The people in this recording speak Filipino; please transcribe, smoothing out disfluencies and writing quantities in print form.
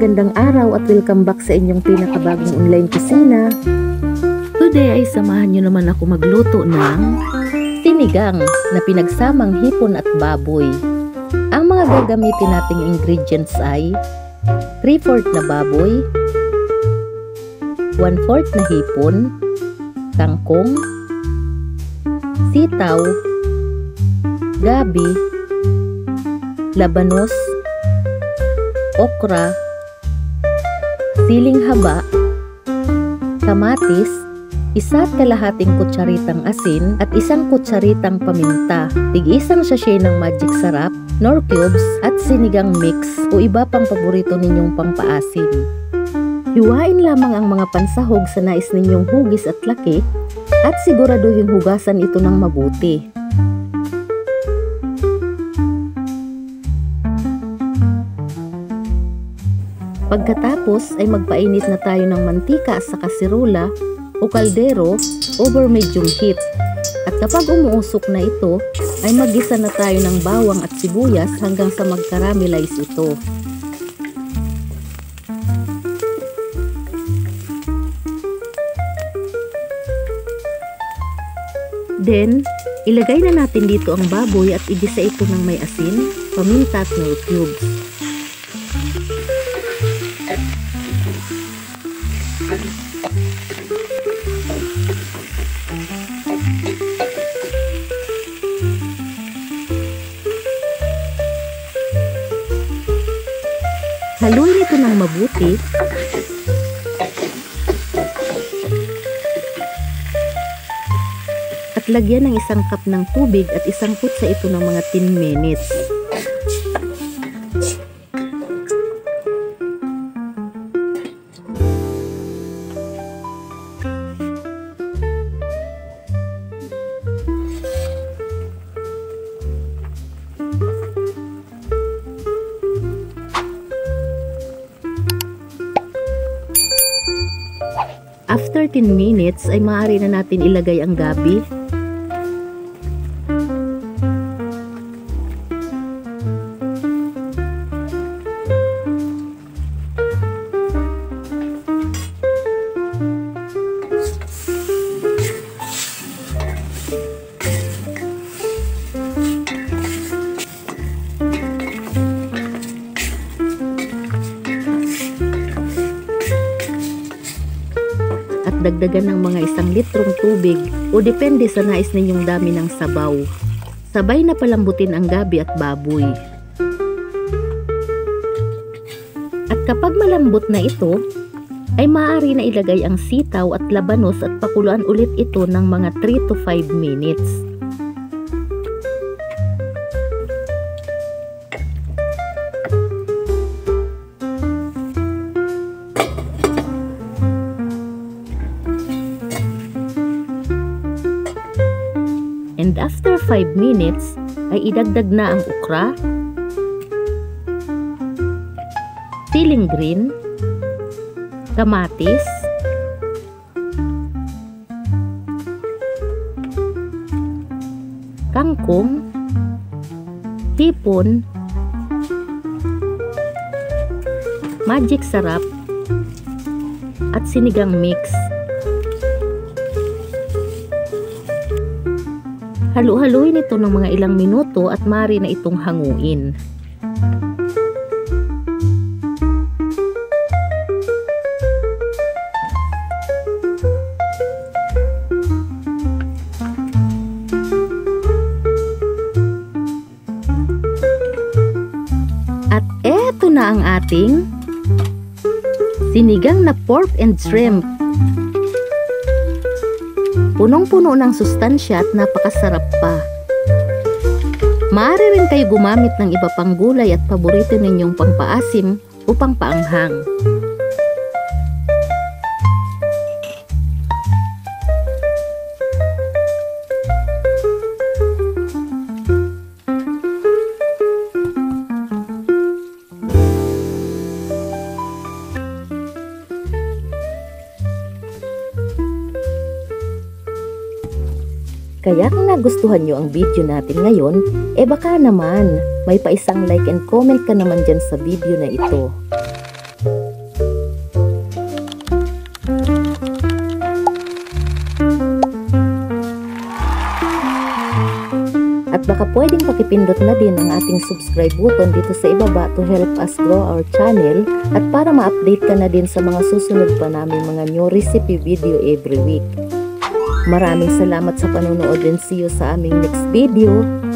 magandang araw at welcome back sa inyong pinakabagong online kusina. Today ay samahan nyo naman ako magluto ng sinigang na pinagsamang hipon at baboy. Ang mga gagamitin nating ingredients ay 3/4 na baboy, 1/4 na hipon, kangkong, sitaw, gabi, labanos, okra, siling haba, kamatis, 1.5 kutsaritang asin at 1 kutsaritang paminta, tig-isang sachet ng magic sarap, nor cubes at sinigang mix o iba pang paborito ninyong pangpaasim. Hiwain lamang ang mga pansahog sa nais ninyong hugis at laki at siguraduhin hugasan ito ng mabuti. Pagkatapos ay magpainit na tayo ng mantika sa kasirola o kaldero over medium heat. At kapag umuusok na ito, ay maggisa na tayo ng bawang at sibuyas hanggang sa mag-caramelize ito. Then, ilagay na natin dito ang baboy at igisa ito ng may asin, paminta at nor cubes. Haluin ito ng mabuti at lagyan ng 1 cup ng tubig at isangkot sa ito ng mga 10 minutes. After 10 minutes ay maaari na natin ilagay ang gabi. Dagdagan ng mga 1 litrong tubig o depende sa nais ninyong dami ng sabaw. Sabay na palambutin ang gabi at baboy. At kapag malambot na ito, ay maaari na ilagay ang sitaw at labanos at pakuluan ulit ito ng mga 3 to 5 minutes. And after 5 minutes, ay idagdag na ang okra, siling green, kamatis, kangkong, hipon, magic sarap, at sinigang mix. Halu-haluin ito ng mga ilang minuto at maaari na itong hanguin. At eto na ang ating sinigang na pork and shrimp. Punong-puno ng sustansya at napakasarap pa. Maaari rin kayo gumamit ng iba pang gulay at paborito ninyong pangpaasim o pangpaanghang. Kaya kung nagustuhan nyo ang video natin ngayon, baka naman may pa isang like and comment ka naman dyan sa video na ito. At baka pwedeng pakipindot na din ang ating subscribe button dito sa ibaba to help us grow our channel at para ma-update ka na din sa mga susunod pa namin mga new recipe video every week. Maraming salamat sa panonood and see you sa aming next video.